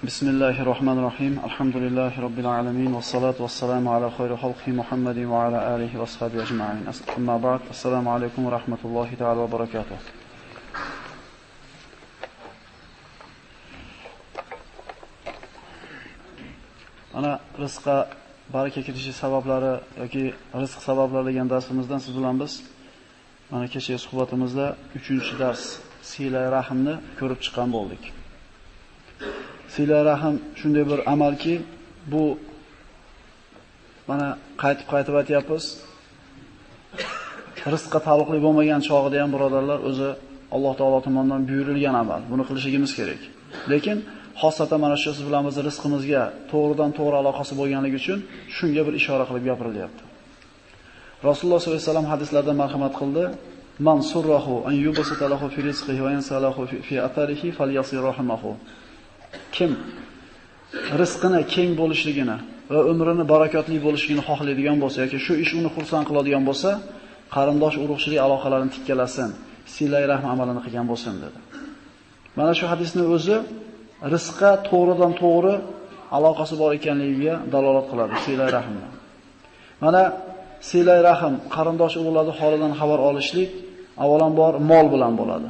Bismillahirrahmanirrahim. Alhamdulillahi robbil alamin was salatu was salamu ala khayri xalqi Muhammadin va ala alihi va sahbihi ajma'in. Amma ba'd. Assalomu alaykum va rahmatullohi ta'ala va barakatuh. Ana rizqqa baraka kirishi sabablari yoki rizq sabablari degan darsimizdan siz bilan biz mana kechagi suhbatimizda 3-dars sila rahimni ko'rib chiqqan bo'ldik. Sila rahim shunday bir amalki, bu mana qaytib aytyapmiz. Rizqqa taalluqli bo'lmagan chog'ida ham birodarlar o'zi Alloh taolo tomonidan buyurilgan amal. Buni qilishimiz kerak. Lekin xosatan mana shu siz bilan biz rizqimizga to'g'ridan-to'g'ri aloqasi bo'lganligi uchun shunga bir ishora qilib gapirilyapti. Rasululloh sollallohu alayhi vasallam hadislarda marhamat qildi: "Man surrahu an yubsata lahu fi rizqihi va yansalahu fi atharihi falyasir rahimahu." Kim rizqini keng bo'lishligini va umrini barakotli bo'lishligini xohlaydigan bo'lsa yoki shu ish uni xursand qiladigan bo'lsa, qarindosh urug'chilik aloqalarini tikkalasin, silay rahm amalini qilgan bo'lsin dedi. Mana shu hadisning o'zi rizqqa to'g'ridan to'g'ri aloqasi bor ekanligiga dalolat qiladi silay rahmdan. Mana silay rahm qarindosh urug'larning holidan xabar olishlik avvalambor mol bilan bo'ladi.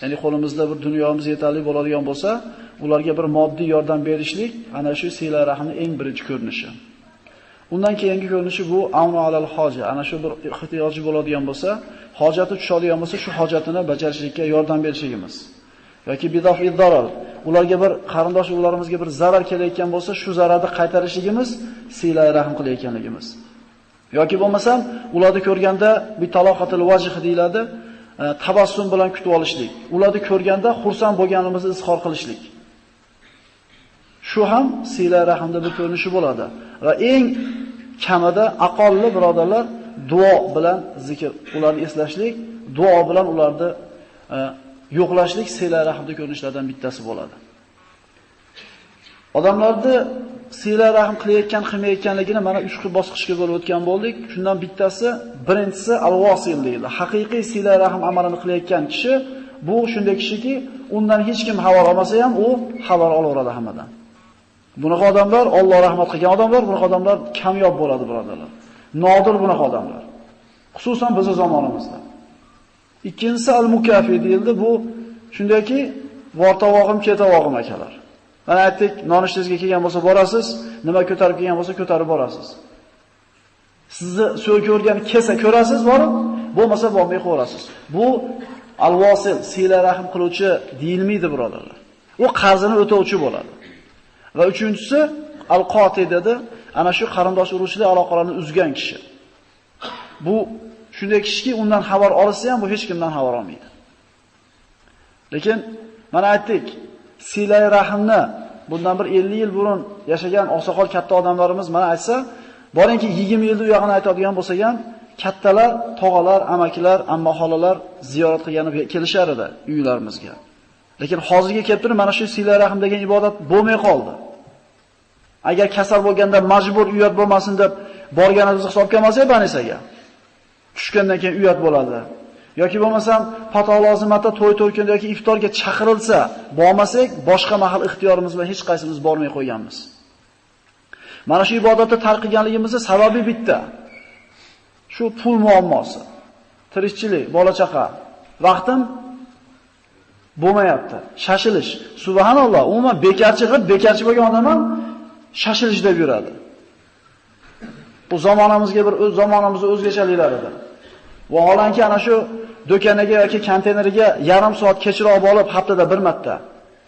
Ya'ni qo'limizda bir dunyomiz yetarli bo'ladigan bo'lsa, ularga bir moddiy yordam berishlik ana shu sila rahmning eng birinchi ko'rinishi. Undan keyingi ko'rinishi bu avnu alal hoja, ana shu bir ehtiyoji bo'ladigan bo'lsa, hojati tushadigan bo'lsa, shu hojatini bajarishlikka yordam berishimiz. Yoki bidafiz zarar, ularga bir qarindosh urug'larimizga bir zarar kelayotgan bo'lsa, shu zararni qaytarishligimiz sila rahm qilayotganligimiz. Yoki bo'lmasam, ularni ko'rganda bi taloqatil vajh deyiladi, tabassum bilan kutib olishlik. Ularni ko'rganda xursand bo'lganimizni izhor qilishlik. Shu ham sila rahmda bir ko'rinishi bo'ladi. Va eng kamida aqolli birodarlar duo bilan zikr, ularni eslashlik, duo bilan ularni yo'qlashlik sila rahmda ko'rinishlardan bittasi bo'ladi. Odamlarni sila rahm qilayotgan, qilmayotganligini mana 3 xil bosqichga bo'lib o'tgan bo'ldik. Shundan bittasi, birinchisi al-vosil deyiladi. Haqiqiy sila rahm amalini qilayotgan kishi bu shunday kishiki, undan hech kim xabar olmasa ham u xabar olaveradi hammadan. Bunaqa odamlar Alloh rahmat qilgan odamlar, bunaqa odamlar kamyob bo'ladi birodarlar. Nodir bunaqa odamlar. Xususan bizning zamonimizda. Ikkinchisi al-mukafi deyildi. Bu shundayki, vortavog'im ketavog'im akalar. Mana aytdik, nonushtangizga kelgan bo'lsa borasiz, nima ko'tarib kelgan bo'lsa ko'tarib borasiz. Sizni so'yga ko'rgan kelsa ko'rasiz, borib, bo'lmasa bormay qo'yasiz. Bu al-vosil, sila rahm qiluvchi deyilmaydi birodarlar. U qarzini o'tovchi bo'ladi. Va uchinchisi al-qoti dedi, ana shu qarindosh urug'chilik aloqalarini uzgan kishi. Bu shunday kishiki, undan xabar olsa ham bu hech kimdan xabar olmaydi. Lekin mana aytdik, silay rahmni bundan bir 50 yil burun yashagan oqsoqol katta odamlarimiz mana aytsa, boringki 20 yilda u yog'ini aytadigan bo'lsa ham, kattalar, tog'alar, amakilar, amma xolalar ziyorat qilgani kelishar edi uylarimizga. Lekin hozirga kelib turib mana shu silay rahm degan ibodat bo'lmay qoldi. Agar kasal bo'lganda majbur uyat bo'lmasin deb borganimizni hisobga olmasak, banisaga tushgandan keyin uyat bo'ladi. Yoki bo'lmasam pato lozimatda to'y kunda yoki iftorga chaqirilsa, bormasak, boshqa mahal ixtiyorimiz bilan hech qaysimiz bormay qo'yganmiz. Mana shu ibodatni tark qilganligimizning sababi bitta. Shu pul muammosi. Tirikchilik, bola chaqa, vaqtim bo'lmayapti. Shashilish. Subhanalloh, umuman bekarchi bo'lgan odam ham shashilish deb yuradi. Bu zamonamizga bir zamonamizning o'zgachaliklaridir. Vaholanki ana shu do'kaniga yoki konteyneriga yarim soat kechroq olib, haftada bir marta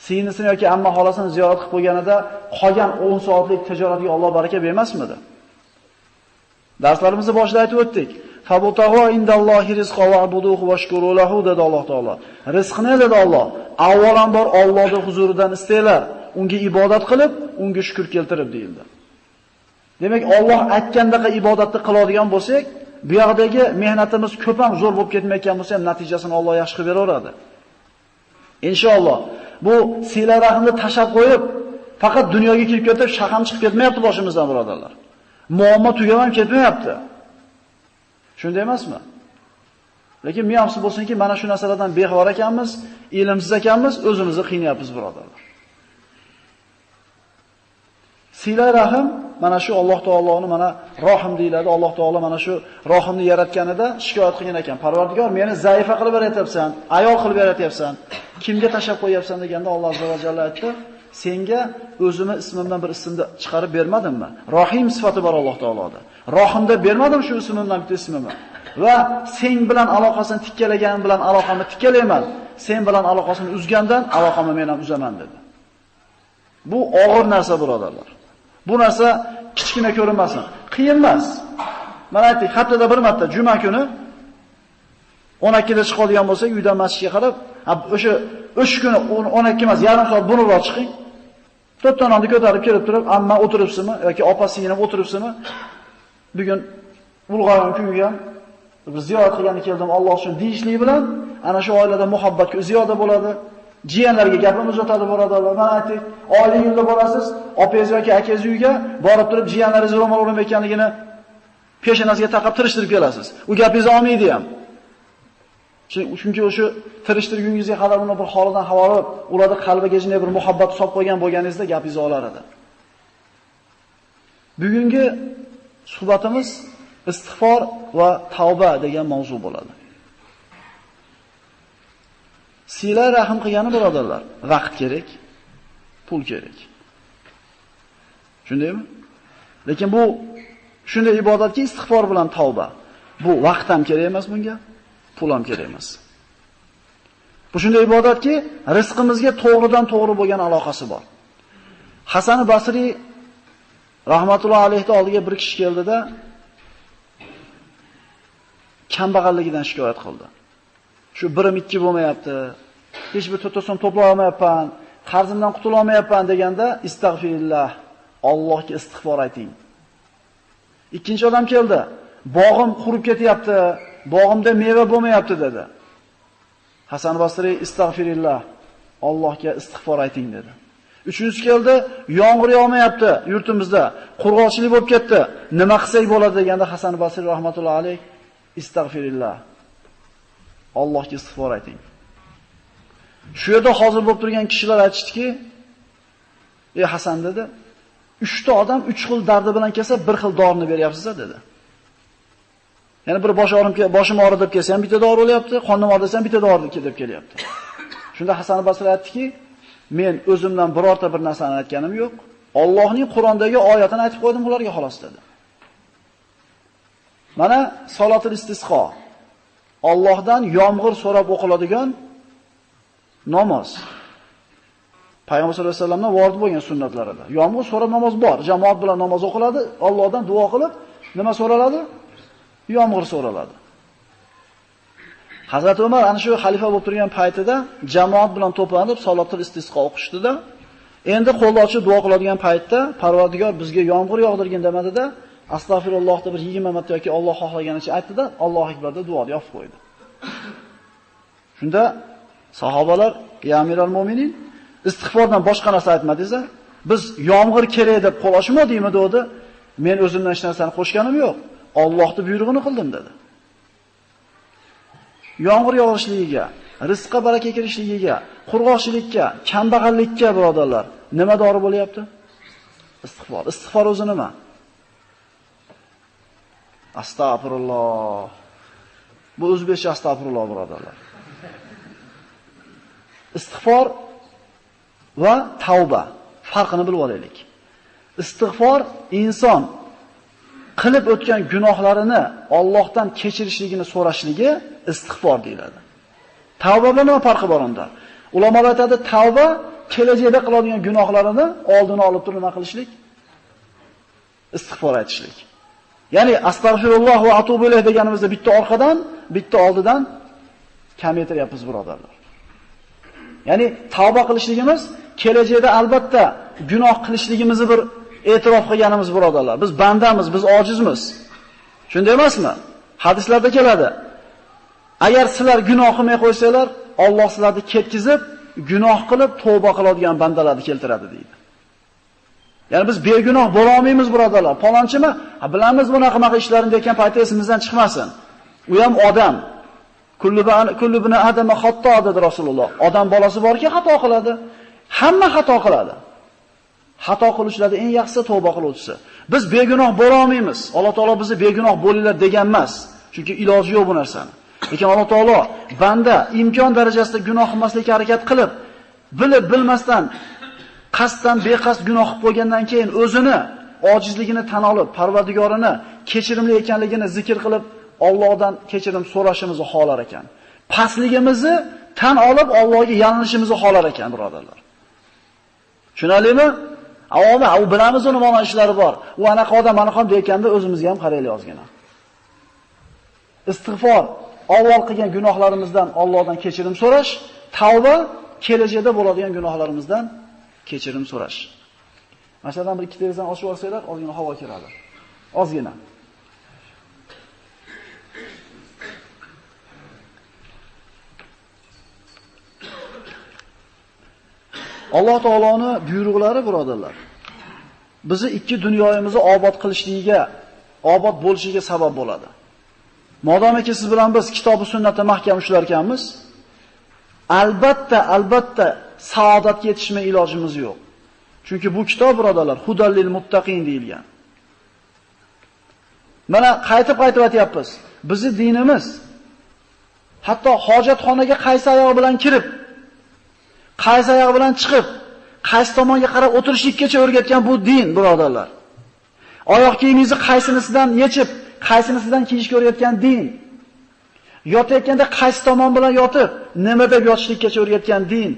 singlisini yoki amma xolasini ziyorat qilib qo'yganida qolgan 10 soatlik tijoratiga Alloh baraka bermasmidi? Darslarimizda boshida aytib o'tdik. Fabutaghu indallohi rizqo va abuduhu vashkuru lahu dedi Alloh taolo. Rizqni dedi Alloh. Avvalambor Allohning huzuridan istanglar, unga ibodat qilib, unga shukr keltirib deyildi. Demak, Alloh aytgandaqa ibodatni qiladigan bo'lsak, bu yoqdagi mehnatimiz ko'p ham zo'r bo'lib ketmayotgan bo'lsa ham natijasini Alloh yaxshi qilib beraveradi. Inshaalloh. Bu sila rahmni tashab qo'yib, faqat dunyoga kelib ketib, shaqam chiqib ketmayapti boshimizdan birodarlar. Muammo tugab ham ketmayapti. Shunday emasmi? Lekin men afsus bo'lsinki, mana shu narsalardan bexabar ekanmiz, ilmsiz ekanmiz, o'zimizni qiynayapmiz birodarlar. Sila rahim mana shu Alloh taoloni mana Rohim deyiladi. Alloh taolo mana shu Rohimni yaratganida shikoyat qilgan ekan. Parvardigor, meni zaifa qilib yaratyapsan, ayol qilib yaratyapsan. Kimga tashab qo'yapsan deganda Alloh azza va jalla aytdi: "Senga o'zimni ismimdan bir ismni chiqarib bermadimmi? Rohim sifati bor Alloh taoloda. Rohimda bermadim shu ismimdan bitta ismimni. Va sen bilan aloqasini tikkalagan bilan aloqamni tikkalayman. Sen bilan aloqasini uzgandan aloqamni men ham uzaman" dedi. Bu og'ir narsa birodarlar. Bu narsa kichkina ko'rinmasin. Qiyin emas. Mana aytdik, haftada bir marta juma kuni 12 da chiqadigan bo'lsak, uydan masjidga qarab, o'sha kuni 12 emas, yarim soat burunroq chiqing. To'rttononni ko'tarib kelib turib, amma o'tiribsizmi yoki opa-singlim o'tiribsizmi? Bugun ulg'aygan kunga bir ziyorat qilgani keldim, Alloh uchun deyishlik bilan ana shu oilada muhabbat ziyoda bo'ladi. Jiyanlarga gapimiz o'tadi birodarlar. Mana aytdik, oila yilda borasiz, opangiz yoki akangiz uyga borib turib, jiyanlaringiz ro'mol o'rnab ekanligini peshonasiga taqab tirishtirib kelasiz. U gapingizni olmaydi ham. Chunki o'sha tirishtirgungizga qadar uni bir holidan xabar, ularning qalbiga jinay bir muhabbat solib qo'ygan bo'lganingizda gapingizni olar edi. Bugungi suhbatimiz istig'for va tavba degan mavzu bo'ladi. Sila rahim qilgani birodarlar, vaqt kerak, pul kerak. Shundaymi? Lekin bu shunday ibodatki istig'for bilan tavba. Bu vaqt ham kerak emas bunga, pul ham kerak emas. Bu shunday ibodatki rizqimizga to'g'ridan-to'g'ri bo'lgan aloqasi bor. Hasan Basri rahmatullohi alayhi oldiga bir kishi keldida kambag'alligidan shikoyat qildi. Shu birim 2 bo'lmayapti. Hech bir to'tosam to'play olmayapman, qarzimdan qutula olmayapman deganda istag'firillah, Allohga istig'for ayting. Ikkinchi odam keldi. Bog'im qurib ketyapti, bog'imda meva bo'lmayapti dedi. Hasan Basri istag'firillah, Allohga istig'for ayting dedi. Uchinchisi keldi, yomg'ir yog'mayapti yurtimizda, qurg'oqchilik bo'lib ketdi. Nima qilsak bo'ladi deganda Hasan Basri rahmatullohi alayh istag'firillah, Allohga istig'for ayting. Shu yerda hozir bo'lib turgan kishilar aytishdiki, "Ey Hasan" dedi, 3 ta odam 3 xil dardi bilan kelsa, bir xil dorini beryapsiz dedi. Ya'ni bir boshim og'ridi deb kelsa ham bitta dori olyapti, qonim og'ridi desa ham bitta dori deb kelyapti. Shunda Hasan Basri aytdiki, "Men o'zimdan birorta bir narsani aytganim yo'q. Allohning Qur'ondagi oyatini aytib qo'ydim ularga xolos" dedi. Mana salotul istisqo. Allohdan yomg'ir so'rab o'qiladigan namoz. Payg'ambar sollallohu alayhi vasallamdan vorid bo'lgan sunnatlarida. Yomg'ir so'rab namoz bor. Jamoat bilan namoz o'qiladi, Allohdan duo qilib, nima so'raladi? Yomg'ir so'raladi. Hazrat Umar ana shu xalifa bo'lib turgan paytida jamoat bilan to'planib salotul istisqo o'qishdida, endi qo'lni ochib duo qiladigan paytda Parvardigor bizga yomg'ir yog'dirgin demadida, astag'firullohni bir 20 marta yoki Alloh xohlaganicha aytdi-da, Allohu akbar deb duoni yopib qo'ydi. Shunda sahobalar, "Ya amiral mu'minin, istig'fordan boshqa narsa aytmadingiz-a? Biz yomg'ir kerak deb qo'l ochmadikmi?" dedi. "Men o'zimdan hech narsani qo'shganim yo'q. Allohning buyrug'ini qildim" dedi. Yomg'ir yog'ishligiga, rizqqa baraka kirishligiga, qurg'oqchilikka, kambag'allikka birodarlar, nima dori bo'lyapti? Istig'for. Istig'for o'zi nima? Astagfirulloh. Bu o'zbekcha astagfirulloh birodarlar. Istig'for va tavba farqini bilib olaylik. Istig'for inson qilib o'tgan gunohlarini Allohdan kechirishligini so'rashligi istig'for deyiladi. Tavba bilan nima farqi bor unda? Ulamolar aytadi, tavba kelajakda qiladigan gunohlarini oldini olib turib nima qilishlik? Istig'for aytishlik. Ya'ni astagfirulloh va atubu ilayh deganimizda bitta orqadan, bitta oldidan kamaytiryapmiz birodarlar. Ya'ni tavba qilishligimiz kelajakda albatta gunoh qilishligimizni bir e'tirof qilganimiz birodarlar. Biz bandamiz, biz ojizmiz. Shunday emasmi? Hadislarda keladi. Agar sizlar gunoh qilmay qo'ysanglar, Alloh sizlarni ketkizib, gunoh qilib tavba qiladigan bandalarni keltiradi deydi. Ya'ni biz begunoh bo'la olmaymiz birodarlar. Palonchimi? Bilamiz bunaqa ishlarini degan paytda esimizdan chiqmasin. U ham odam. Kullu ibn adam xato dedi Rasululloh. Odam bolasi borki xato qiladi. Hamma xato qiladi. Xato qiluvchilarda eng yaxshisi tavba qiluvchisi. Biz begunoh bo'la olmaymiz. Alloh taolo bizni begunoh bo'linglar degan emas. Chunki iloji yo'q bu narsani. Lekin Alloh taolo banda imkon darajasida gunoh qilmaslikka harakat qilib, bilib bilmasdan qasddan beqasd gunoh qilib qo'ygandan keyin o'zini ojizligini tan olib, Parvardigorini kechirimli ekanligini zikr qilib, Allohdan kechirim so'rashimizni xohlar ekan. Pastligimizni tan olib Allohga yalinishimizni xohlar ekan, birodarlar. Tushunalingmi? Avvalda u bilamiz uni mana ishlari bor. U anaqa odam, anaqa deyotganda o'zimizga ham qaraylik ozgina. Istig'for, avval qilgan gunohlarimizdan Allohdan kechirim so'rash, tavba kelajakda bo'ladigan gunohlarimizdan kechirim so'rash. Masalan, bir ikki derazani ochib olsanglar, ozgina havo kiradi. Ozgina. Alloh taoloning buyruqlari, birodarlar, bizni ikki dunyoyimizni obod qilishligiga, obod bo'lishiga sabab bo'ladi. Modomiki siz bilan biz kitob va sunnatda mahkam ushlar ekanmiz, albatta saodatga yetishmay ilojimiz yo'q. Chunki bu kitob, birodarlar, hudallil muttaqin deyilgan. Mana qaytib aytyapmiz. Bizi dinimiz hatto hojatxonaga qaysi oyoq bilan kirib, qaysi oyoq bilan chiqib, qaysi tomonga qarab o'tirishlikkacha o'rgatgan bu din, birodarlar. Oyoq kiyimingizni qaysinisidan yechib, qaysinisidan kiyishga o'rgatgan din. Yotayotganda qaysi tomon bilan yotib, nima deb yotishlikkacha o'rgatgan din.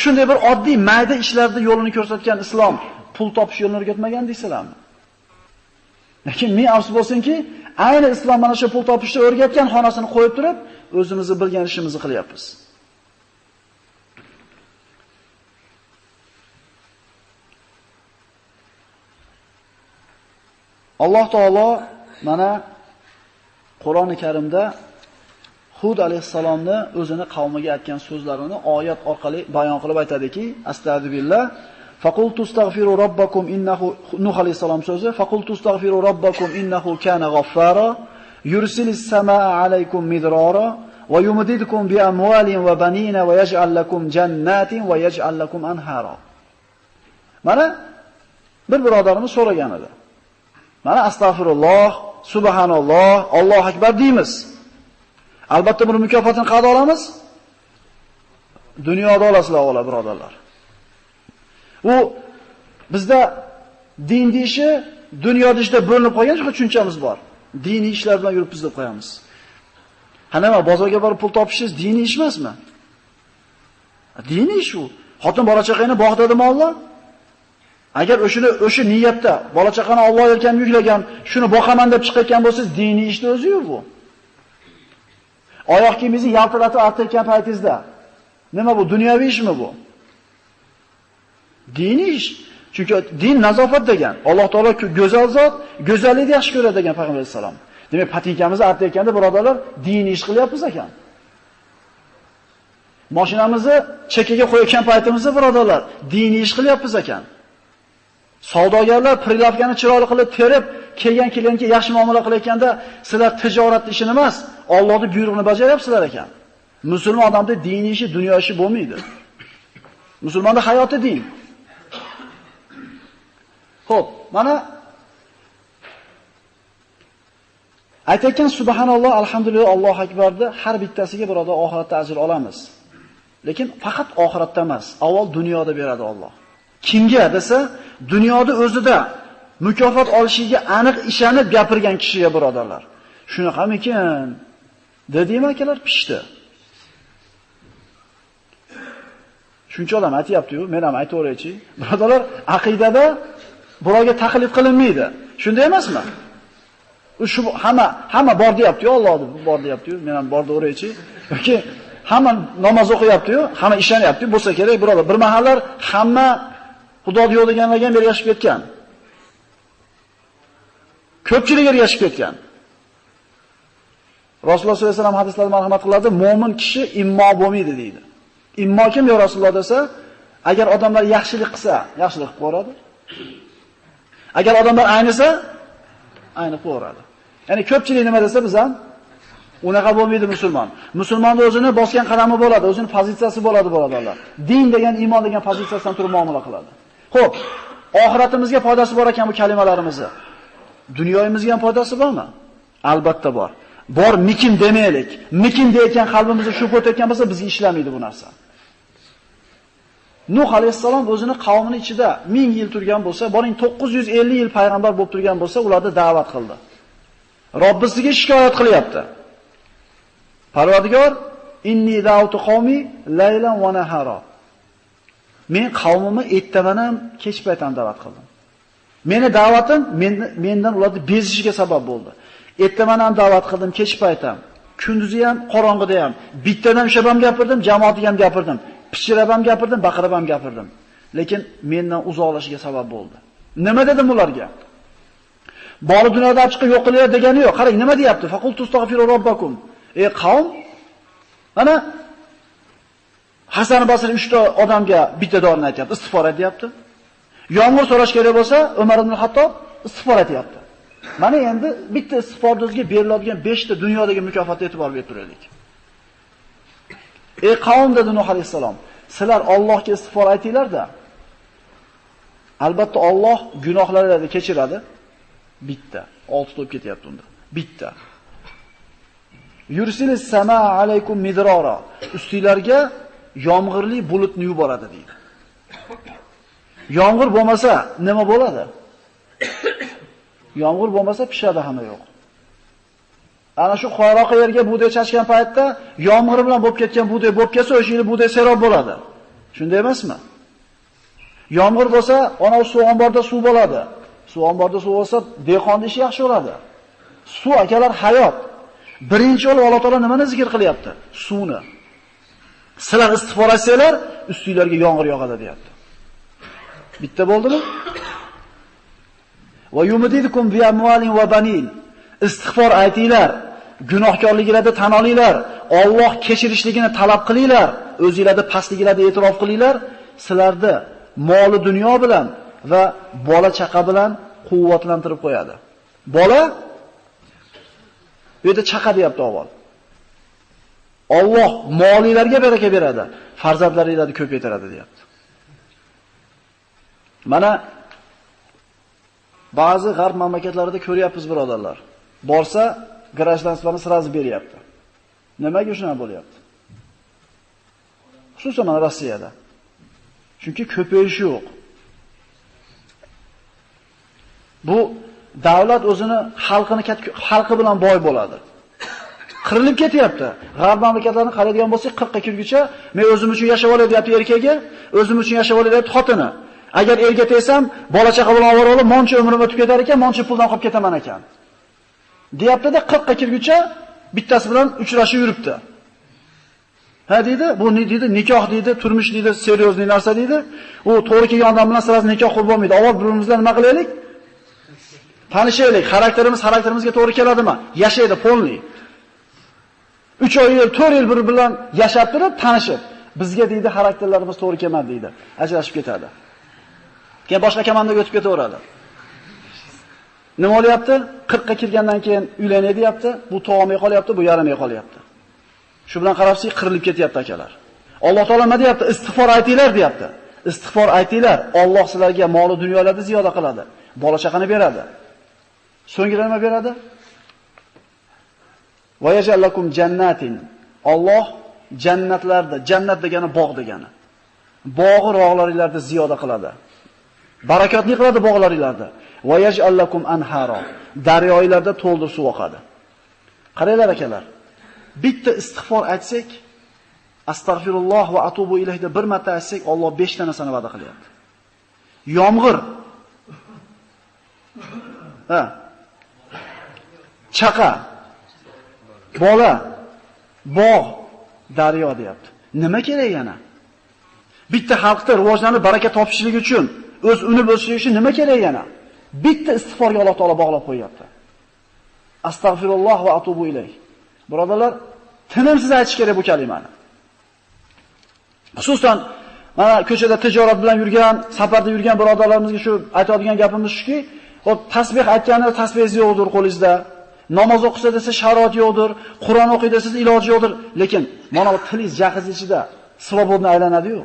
Shunday bir oddiy mayda ishlarda yo'lini ko'rsatgan islom, pul topish yo'lini o'rgatmagan deysizlarmi? Lekin men afsus bo'lsinki, ayni islom mana shu pul topishni o'rgatgan xonasini qo'yib turib, o'zimizni bilgan ishimizni qilyapmiz. Alloh taolo mana Qur'oni Karimda Hud alayhisalomni o'zini qavmiga aytgan so'zlarini oyat orqali bayon qilib aytadiki, astagfirullah, faqultu astaghfiru robbakum innahu Nuh alayhisalom so'zi, faqultu astaghfiru robbakum innahu kana ghaffara yursilis samaa alaykum midrara va yumdidkum bi amwalin va banina va yaj'al lakum jannatin va yaj'al lakum anhara. Mana bir birodarimiz so'ragan edi. Mana astagfirulloh, subhanalloh, Allohu akbar deymiz. Albatta buni mukofotini qayerda olamiz? Dunyoda olasizlar, avvalo birodarlar. U bizda din deyishi dunyoda ishda bo'linib qolgan tushunchamiz bor. Diniy ishlar bilan yurib biz deb qo'yamiz. Nima, bozorga borib pul topishingiz diniy ish emasmi? Diniy ish u. Xotin bola chaqangni bog'dadimi Alloh? Agar o'sha niyatda bola chaqani Alloh yelkamga yuklagan, shuni boqaman deb chiqayotgan bo'lsangiz, diniy ishni o'zi-yu bu. Oyoq kiyimingizni yaltiratib artayotgan paytingizda nima bu, dunyoviy ishmi bu? Diniy ish. Chunki din nazofat degan. Alloh taolo go'zal zot, go'zallikni yaxshi ko'radi degan Payg'ambar vasallam. Demak, patinkamizni artayotganda birodarlar, diniy ish qilyapmiz ekan. Mashinamizni chekkaga qo'yayotgan paytimizda birodarlar, diniy ish qilyapmiz ekan. Savdogarlar prilavkani chiroyli qilib terib, kelgan klientga yaxshi muomala qilayotganda, sizlar tijorat ishini emas, Allohning buyrug'ini bajaryapsizlar ekan. Musulmon odamda diniy ishi, dunyo ishi bo'lmaydi. Musulmonda hayoti din. Xo'p, mana aytayotgan subhanalloh, alhamdulillah, Allohu akbarni har bittasiga birodar oxiratda ajr olamiz. Lekin faqat oxiratda emas, avval dunyoda beradi Alloh. Kimga desa, dunyoda o'zida mukofot olishiga aniq ishonib gapirgan kishiga, birodarlar. Shunaqamikin dedimi akalar, pishdi. Shuncha odam aytayapti-yu, men ham aytaveraychi. Birodarlar, aqidada birovga taqlid qilinmaydi. Shunday emasmi? Shu hamma bor deyapti-yu, Alloh bor deyapti-yu, men ham bor deyaveraychi. Yoki hamma namoz o'qiyapti-yu, hamma ishonyapti, bo'lsa kerak, birodar. Bir mahallar hamma Xudo yo'q deganlarga ham ergashib ketgan. Ko'pchilik ergashib ketgan. Rasululloh sollallohu alayhi vasallam hadislarda marhamat qiladi, mo'min kishi immo bo'lmaydi deydi. Immo kim yo Rasululloh desa, agar odamlar yaxshilik qilsa, yaxshilik qilib qo'yadi. Agar odamlar aynisa, aynib qo'yadi. Ya'ni ko'pchilik nima desa biz ham unaqa bo'lmaydi musulmon. Musulmonning o'zini bosgan qadami bo'ladi, o'zining pozitsiyasi bo'ladi, birodarlar. Din degan, iymon degan pozitsiyasidan turib muomala qiladi. Xo'p, Oxiratimizga foydasi bor ekan bu kalimalarimizni. Dunyoyimizga ham foydasi bormi? Albatta bor. Bor mikin demaylik. Mikin deyotgan qalbimizda shu o'tayotgan bo'lsa, bizga ishlamaydi bu narsa. Nuh alayhissalom o'zini qavmining ichida 1000 yil turgan bo'lsa, boring 950 yil payg'ambar bo'lib turgan bo'lsa, ularni da'vat qildi. Robbisiga shikoyat qilyapti. Parvardigor, inni da'utu qawmi laylan va nahara. Men qavmimni ertaman ham, kech payt ham da'vat qildim. Meni da'vatim mendan ularni bezishiga sabab bo'ldi. Ertaman ham da'vat qildim, kech payt ham, kunduzi ham, qorong'ida ham, bittadan ushlab ham gapirdim, jamoatiga ham gapirdim, pichirab ham gapirdim, baqirib ham gapirdim. Lekin mendan uzoqlashishiga sabab bo'ldi. Nima dedim ularga? Bori dunyoda chiqib yo'q qilinglar degani yo'q. Qarang, nima deyapti? Faqul tustagfiru robbakum. Ey qavm, mana Hasan Basri 3 ta odamga bitta dorini aytayapti, istig'for aytayapti. Yomg'ir so'rash kerak bo'lsa, Umar ibn Hattob istig'for aytayapti. Mana endi bitta istig'forda o'ziga beriladigan 5 ta dunyodagi mukofotga e'tibor berib turaylik. Ey qavm, dedi Nuh alayhisalom, sizlar Allohga istig'for aytinglar-da. Albatta Alloh gunohlarni kechiradi. Bitta, 6 to'p ketyapti unda. Bitta. Yursilis samaa alaykum midrara. Ustinglarga yomg'irli bulutni yuboradi deydi. Yomg'ir bo'lmasa nima bo'ladi? Yomg'ir bo'lmasa pishadi hamma yo'q. Ana shu qoyroq yerga bug'doy chashgan paytda yomg'ir bilan bo'lib ketgan bug'doy bo'lib ketsa, o'sha yil bug'doy serob bo'ladi. Shunday emasmi? Yomg'ir bo'lsa, ona suv omborda suv bo'ladi. Suv omborda suv bo'lsa, dehqonning ishi yaxshi bo'ladi. Suv akalar hayot. Birinchi yo'l Alloh taolo nimani zikr qilyapti? Suvni. Sizlar istig'for etsanglar, ustinglarga yomg'ir yog'adi deyapti. Bitta bo'ldimi? Va yumdidukum bi amwalin va banin. Istig'for aytinglar, gunohkorliginglarni tan olinglar, Alloh kechirishligini talab qilinglar, o'zingizlarni pastliginglarni e'tirof qilinglar, sizlarni moli dunyo bilan va bola chaqa bilan quvvatlantirib qo'yadi. Bola bu yerda chaqa deyapti avval. Alloh molinglarga baraka beradi, farzandlaringlarni ko'paytiradi deyapti. Mana ba'zi g'arb mamlakatlarida ko'ryapmiz birodarlar. Borsa, grajdanstwani sразу beryapti. Nimaga shunaqa bo'lyapti? Xususan mana Rossiyada. Chunki ko'payish yo'q. Bu davlat o'zini xalqi bilan boy bo'ladi. Qirilib ketyapti. G'arb mamlakatlarini qaraydigan bo'lsak, 40 ga kirguncha men o'zim uchun yashab olay deyapti erkagi, o'zim uchun yashab olay deyapti xotini. Agar erga tegsam, bola chaqa bilan ovora olib, moncha umrim o'tib ketar ekan, moncha puldan qolib ketaman ekan. Deyapti-da, 40 ga kirguncha bittasi bilan uchrashib yuribdi. Ha deydi, bu ne deydi? Nikoh deydi, turmush deydi, seriozli narsa deydi. U to'g'ri kelgan odam bilan sizlar nikoh qilib bo'lmaydi. Avval bir-birimizdan nima qilaylik? Tanishaylik, xarakterimizga to'g'ri keladimi? Yashaydi, polni. 3 oy, 4 yil bir bilan yashab turib, tanishib, bizga deydi xarakterlarimiz to'g'ri kelmadi deydi. Ajrashib ketadi. Keyin boshqa komandaga o'tib ketaveradi. Nima bo'lyapti? 40 ga kirgandan keyin uylanay deyapti, bu to'g'may qolyapti, bu yaramay qolyapti. Shu bilan qarabsiz, qirilib ketyapti akalar. Alloh taolo nima deyapti? Istig'for aytinglar deyapti. Istig'for aytinglar, Alloh sizlarga mol va dunyolarni ziyoda qiladi, bola chaqani beradi. So'ngra nima beradi? Va yajallakum jannatin. Alloh jannatlarda, jannat degani bog' degani. Bog'i rog'laringlarni ziyoda qiladi. Barakotli qiladi bog'laringlarda. Va yaj'allakum anhara. Daryolarda to'ldir suv oqadi. Qaranglar akalar. Bitta istig'for aytsak, astagfirulloh va atubu ilayhda bir marta aytsak, Alloh 5 ta narsani va'da qilyapti. Yomg'ir. Chaqa. Bola. Bog', daryo deyapti. Nima kerak yana? Bitta xalqda rivojlanib, baraka topishligi uchun, o'z unib o'sishligi uchun nima kerak yana? Bitta istig'forga Alloh taolo bog'lab qo'yapti. Astagfirulloh va atubu ilayh. Birodarlar, tinimsiz aytish kerak bu kalimani. Xususan, mana ko'chada tijorat bilan yurgan, safarda yurgan birodarlarimizga shu aytadigan gapimiz shuki, hop tasbih aytganda tasbih yo'qdir qo'lingizda. Namoz o'qisa desa sharoit yo'qdir, Qur'on o'qiydi desa iloji yo'qdir, lekin mana bu tilingiz jahiz ichida svobodni aylanadi-yu.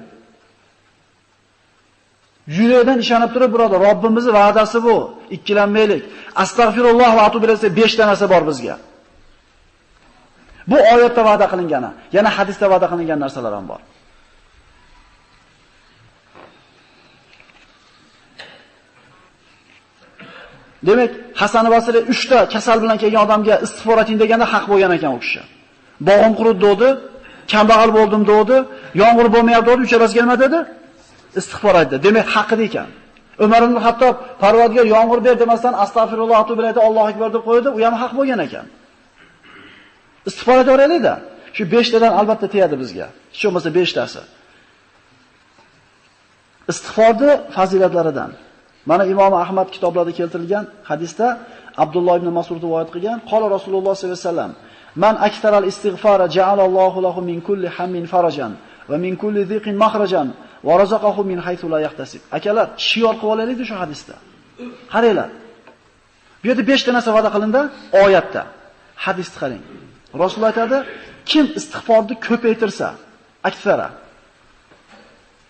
Yurakdan ishonib turib, birodar, Robbimizning va'dasi bu. Ikkilanmaylik. Astagfirulloh va atubu ilayhi 5 ta narsa bor bizga. Bu oyatda va'da qilingani, yana hadisda va'da qilingan narsalar ham bor. Demak, Hasan Basri 3 ta kasal bilan kelgan odamga istig'for eting deganda haq bo'lgan ekan u kishi. Bog'im qurib dedi, kambag'al bo'ldim dedi, yomg'ir bo'lmayapti dedi, ucharasiga nima dedi? Istig'for aytdi. Demak, haqida ekan. Umar ibn Hattob Parvardigor yomg'ir ber demasdan astagfirulloh atubu ilayhi Allohu akbar deb qo'ydi, u ham haq bo'lgan ekan. Istig'for aytaveraylik-da. Shu 5 tadan albatta tegadi bizga. Hech bo'lmasa 5 tasi. Istig'forning fazilatlaridan. Mana Imom Ahmad kitoblarida keltirilgan hadisda Abdulloh ibn Mas'ud rivoyat qilgan, qala Rasululloh sollallohu alayhi vasallam: "Man aktaral istig'fara ja'alallohu lahu min kulli hammin farajan va min kulli dhiqin makhrajan va razaqahu min haythu la yahtasib." Akalar, shior qilib olaylik shu hadisda. Qaranglar. Bu yerda 5 ta narsa va'da qilindi oyatda. Hadisni qarang. Rasululloh aytadi, kim istig'forni ko'paytirsa, aksara.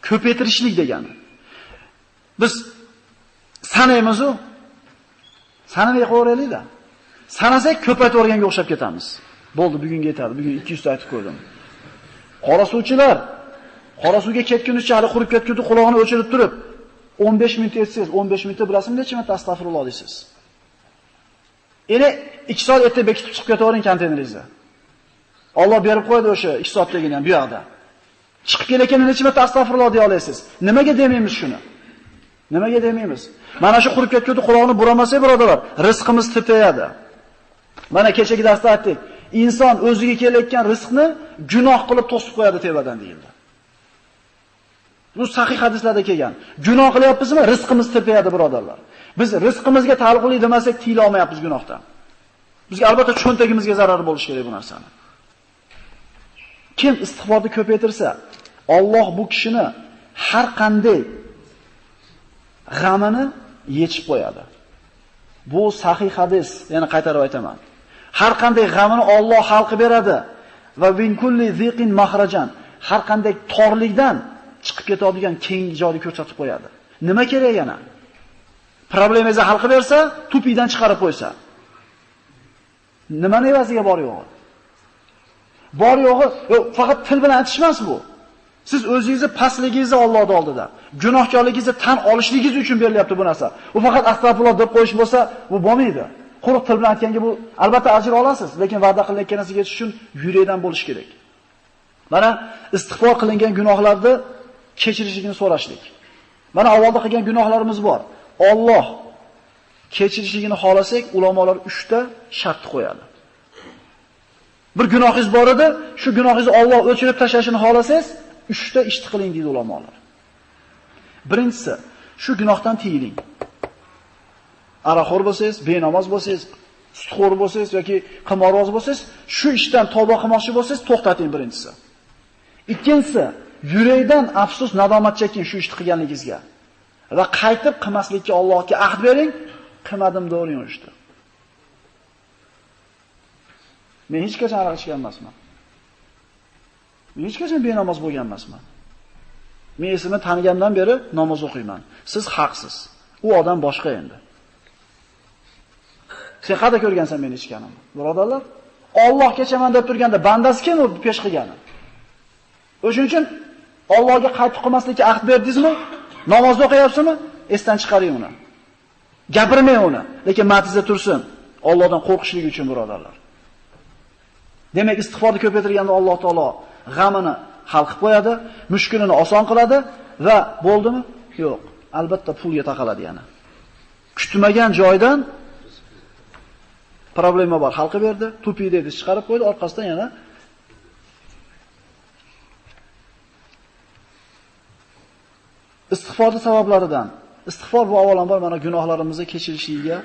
Ko'paytirishlik degani. Biz sanaymiz u. Sanamay qo'yaylik-da. Sanasak ko'paytirganga o'xshab ketamiz. Bo'ldi, bugunga yetadi. Bugun 200 ta aytib qo'ydim. Qora suvchilar qora suvga ketgunicha hali qurib ketgudi, quloqni o'chirib turib 15 minut etsangiz, 15 minutda bilasizmi necha marta astagfirulloh deysiz. Endi 2 soat erta bekitib chiqib ketavering konteyneringizga. Alloh berib qo'ydi o'sha 2 soatligini ham bu yoqda. Chiqib kelayotganda necha marta astagfirulloh deya olasiz. Nimaga demaymiz shuni? Nimaga demaymiz? Mana shu qurib ketgudi, quloqni buramasak, birodarlar, rizqimiz tepayadi. Mana kechagi darsda aytdik. Inson o'ziga kelayotgan rizqni gunoh qilib to'sib qo'yadi tevadan deyildi. Bu sahih hadislarda kelgan. Gunoh qilyapmizmi? Rizqimiz tepayadi, birodarlar. Biz rizqimizga taalluqli demasak, tiyila olmayapmiz gunohdan. Bizga albatta cho'ntagimizga zarar bo'lishi kerak bu narsani. Kim istig'forni ko'paytirsa, Alloh bu kishini har qanday g'amini yechib qo'yadi. Bu sahih hadis, yana qaytarib aytaman. Har qanday g'amini Alloh hal qilib beradi va min kulli ziqin mahrajan, har qanday torlikdan chiqib ketadigan keng joyni ko'rsatib qo'yadi. Nima kerak yana? Problemingizni hal qilib bersa, tupidan chiqarib qo'ysa. Nima evaziga bor yo'g'i? Bor yo'g'i, faqat til bilan aytishmas bu. Siz o'zingizni pastligingizni Allohning oldida, gunohkorligingizni tan olishligingiz uchun berilyapti bu narsa. U faqat astagfirulloh deb qo'yish bo'lsa, bu bo'lmaydi. Quruq til bilan aytganga bu albatta ajr olasiz, lekin va'da qilingan narsaga yetish uchun yurakdan bo'lish kerak. Mana istig'for qilingan gunohlarni kechirishligini so'rashlik. Mana avvalda qilgan gunohlarimiz bor. Alloh kechirishligini xolasak, ulamolar 3 ta shart qo'yadi. Bir gunohingiz bor edi, shu gunohingizni Alloh o'chirib tashlashini xolasangiz, 3 ta ishni qiling deydi ulamolar. Birinchisi, shu gunohdan tiyiling. Araxo'r bo'lsangiz, benamoz bo'lsangiz, sutxo'r bo'lsangiz yoki qimorboz bo'lsangiz, shu ishdan tavba qilmoqchi bo'lsangiz, to'xtating birinchisi. Ikkinchisi, yurakdan afsus, nadomat cheking shu ishni qilganligingizga. Va qaytib qilmaslikka Allohga ahd bering, qilmadim deging ishni. Men hech qachon aroq ichgan emasman. Men hech qachon benamoz bo'lgan emasman. Men esimni tanigandan beri namoz o'qiyman. Siz haqsiz. U odam boshqa endi. Sen qayerda ko'rgansan meni ichganimni? Birodarlar, Alloh kechaman deb turganda bandasi kim u pesh qilgani? O'shuning uchun Allohga qaytib qilmaslikka ahd berdingizmi? Namozni o'qiyapsizmi? Esdan chiqaring uni. Gapirmang uni, lekin matizda tursin. Allohdan qo'rqishlik uchun, birodarlar. Demak, istig'forni ko'paytirganda Alloh taolo g'amini hal qilib qo'yadi, mushkulini oson qiladi va bo'ldimi? Yo'q, albatta pulga taqaladi yana. Kutmagan joydan problema bor, hal qilib berdi, tupi dedi, chiqarib qo'ydi, orqasidan yana istig'forning sabablaridan. Istig'for bu avvalambor mana gunohlarimizni kechirishiga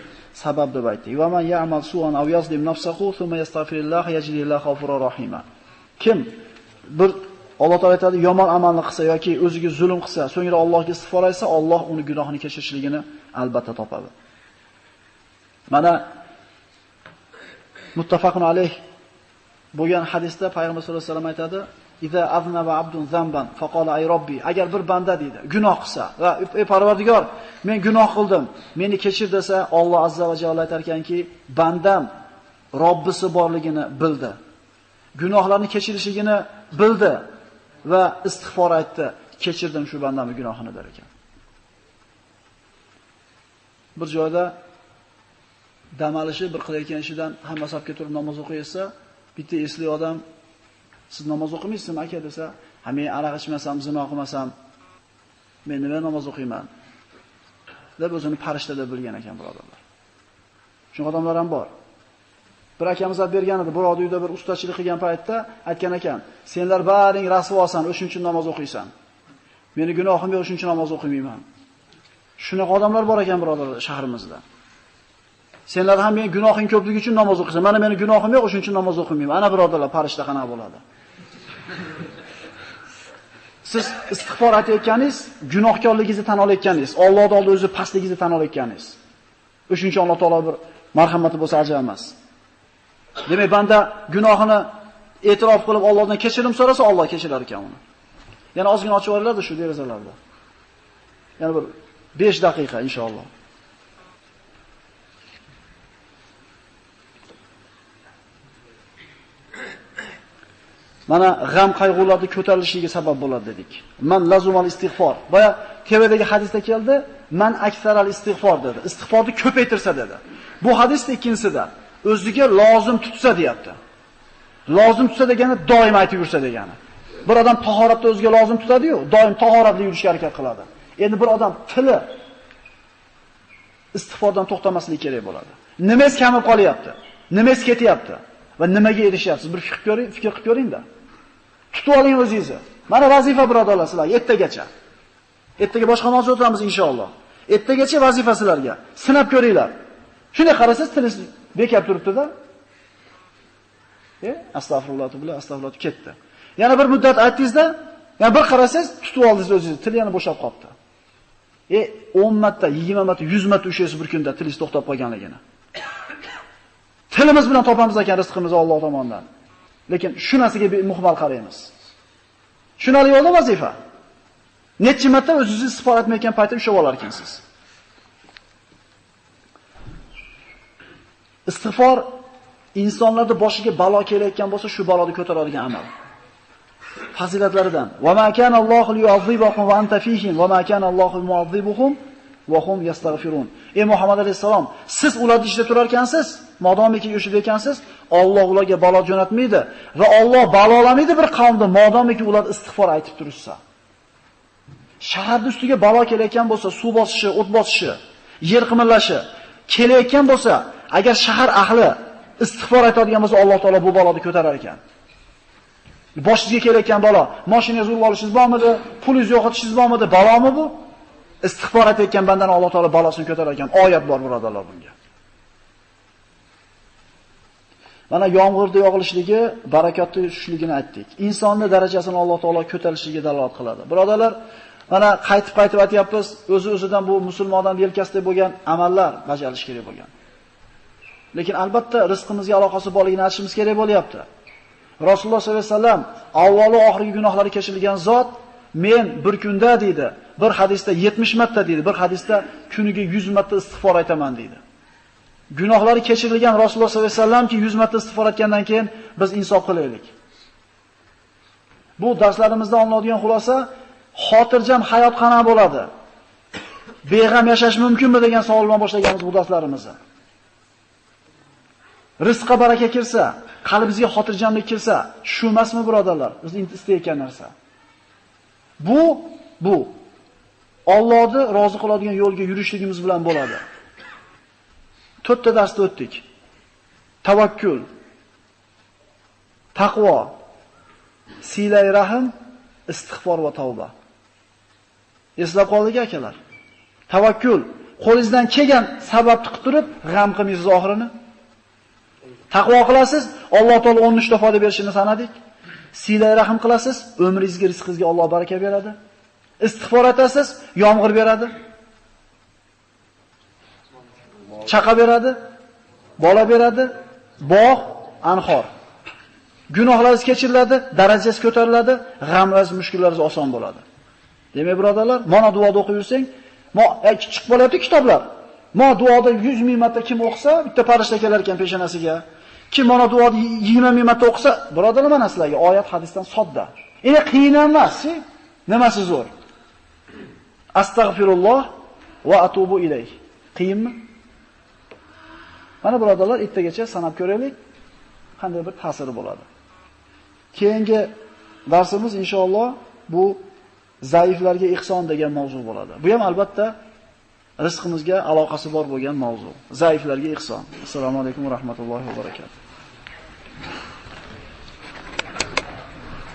sabab deb aytdik. Va man ya'mal su'an aw yazlim nafsahu thumma yastaghfirullah yajidillahu ghafurur rahima. Kim bir Alloh taolo aytadi, yomon amalni qilsa yoki o'ziga zulm qilsa, so'ngra Allohga istig'for aytsa, Alloh uni gunohini kechirishligini albatta topadi. Mana muttafaqun alayh bo'lgan hadisda payg'ambar sollallohu alayhi vasallam aytadi, Iza aznaba abdun zamban faqala ay robbi, agar bir banda deydi, gunoh qilsa va ey Parvardigor, men gunoh qildim, meni kechir desa, Alloh azza va jalla aytar ekanki, bandam Robbisi borligini bildi. Gunohlarni kechirishligini bildi va istig'for aytdi. Kechirdim shu bandamning gunohini der ekan. Bir joyda dam olishi bir qilayotgan ishidan hamma safga turib namoz o'qiysa, bitta esli odam siz namoz o'qimaysizmi aka desa, "Ha men aroq ichmasam, zino qilmasam, men nima namoz o'qiyman?" deb o'zini farishta deb bilgan ekan birodarlar. Shunaqa odamlar ham bor. Bir akamiz aytib bergan edi, biror uyda bir ustachilik qilgan paytda aytgan ekan, "Senlar baring rasvosan, o'shuning uchun namoz o'qiysan. Meni gunohim yo'q, o'shuning uchun namoz o'qimayman." Shunaqa odamlar bor ekan birodarlar shahrimizda. Senlar ham men gunohing ko'pligi uchun namoz o'qiysan. Mana meni gunohim yo'q, o'shuning uchun namoz o'qimayman. Ana birodarlar, farishta qanaqa bo'ladi? Siz istig'for aytayotganingiz, gunohkorligingizni tan olayotganingiz, Allohning oldida o'zi pastligingizni tan olayotganingiz. O'shuning uchun Alloh taolo bir marhamati bo'lsa ajab emas. Demak, banda gunohini e'tirof qilib Allohdan kechirim so'rasa, Alloh kechirar ekan uni. Yana ozgina ochib yuboringlar shu derazalarda. Yana bir 5 daqiqa inshaalloh. Mana g'am qayg'ularning ko'tarilishiga sabab bo'ladi dedik. Man lazumal istig'for. Boya TVdagi hadisda keldi, man aksaral istig'for dedi. Istig'forni ko'paytirsa dedi. Bu hadisda ikkinchisida o'ziga lozim tutsa deyapti. Lozim tutsa degani doim aytib yursa degani. Bir odam tahoratda o'ziga lozim tutadi-yu, doim tahoratli yurishga harakat qiladi. Endi bir odam tili istig'fordan to'xtamasligi kerak bo'ladi. Nimangiz kamib qolyapti? Nimangiz ketyapti? Va nimaga erishyapsiz? Bir fikr qilib ko'ring-da. Tutib oling o'zingizni. Mana vazifa birodarlar sizlarga ertagacha. Ertaga boshqa mavzu o'tamiz inshaalloh. Ertagacha vazifa sizlarga. Sinab ko'ringlar. Shunday qarasangiz tilingiz bekab turibdi-da. Astagfirullah bilan astagfirullah ketdi. Yana bir muddat aytdingizda, yana bir qarasangiz tutib oldingiz o'zingizni, til yana bo'shab qolibdi. 10 marta, 20 marta, 100 marta ushlaysiz bir kunda tilingiz to'xtab qolganligini. Tilimiz bilan topamiz ekan rizqimizni Alloh tomonidan. Lekin shu narsaga muhmal qaraymiz. Tushunali yo'lda vazifa. Necha marta o'zingizni istig'for etmayotgan paytda ushlab olar ekansiz. Istig'for insonlarning boshiga balo kelayotgan bo'lsa, shu baloni ko'taradigan amal. Fazilatlaridan. Va ma kana Allohu liyu'azzibuhum va anta fihim va ma kana Allohu mu'azzibuhum va hum yastaghfirun. Ey Muhammad alayhisalom, siz ularning ichida turar ekansiz, modomiki yo'shida ekansiz, Alloh ularga balo jo'natmaydi va Alloh balolamaydi bir qavmni modomiki ular istig'for aytib turishsa. Shaharning ustiga balo kelayotgan bo'lsa, suv bosishi, o't bosishi, yer qimirlashi kelayotgan bo'lsa, agar shahar ahli istig'for aytadigan bo'lsa, Alloh taolo bu baloni ko'tarar ekan. Boshingizga kelayotgan balo, mashinangizni urib olishingiz bormidi, pulingizni yo'qotishingiz bormidi, balomi bu? Istig'for etayotgan bandani Alloh taolo balosini ko'tarar ekan. Oyat bor birodarlar bunga. Mana yomg'irning yog'ilishligi, barakatli tushishligini aytdik. Insonning darajasini Alloh taolo ko'tarishiga dalolat qiladi. Birodarlar, mana qaytib aytyapmiz, o'zi-o'zidan bu musulmondan yelkasida bo'lgan amallar bajarish kerak bo'lgan. Lekin albatta rizqimizga aloqasi borligini aytishimiz kerak bo'lyapti. Rasululloh sollallohu alayhi vasallam avvalo oxirgi gunohlari kechirilgan zot men bir kunda deydi, bir hadisda 70 marta deydi, bir hadisda kuniga 100 marta istig'for aytaman deydi. Gunohlari kechirilgan Rasululloh sollallohu alayhi vasallamki 100 marta istig'for etgandan keyin biz insof qilaylik. Bu darslarimizda olinadigan xulosa, xotirjam hayot qanaqa bo'ladi? Beg'am yashash mumkinmi degan savol bilan boshlaganmiz bu darslarimizni. Rizqqa baraka kirsa, qalbimizga xotirjamlik kirsa, shu emasmi birodarlar? Biz istayotgan narsa. Bu Allohni rozi qiladigan yo'lga yurishligimiz bilan bo'ladi. 4 ta darsda o'tdik. Tavakkul, taqvo, silay rahim, istig'for va tavba. Eslab qoldik akalar. Tavakkul, qo'lingizdan kelgan sababni qilib turib, g'am qilmaysiz oxirini. Taqvo qilasiz, Alloh taolo 13 ta foyda berishini sanadik. Silay rahim qilasiz, umringizga, rizqingizga Alloh baraka beradi. Istig'for etasiz, yomg'ir beradi. Chaqa beradi, bola beradi, bog', anhor. Gunohlaringiz kechiriladi, darajangiz ko'tariladi, g'amlaringiz, mushkullaringiz oson bo'ladi. Demak, birodarlar, mana duoda o'qib yursang, chiqib qolyapti kitoblar. Mana duoda 100 ming marta kim o'qisa, bitta farishta kelar ekan peshonasiga. Kim mana duoda 20 ming marta o'qisa, birodarlar, mana sizlarga oyat hadisdan sodda. Endi qiyin emas, nimasi zo'r? Astagfirulloh va atubu ilayh. Qiyinmi? Mana birodarlar, ertagacha sanab ko'raylik, qanday bir ta'siri bo'ladi. Keyingi darsimiz inshaalloh bu zaiflarga ihson degan mavzu bo'ladi. Bu ham albatta rizqimizga aloqasi bor bo'lgan mavzu. Zaiflarga ihson. Assalomu alaykum va rahmatullohi va barakatuh.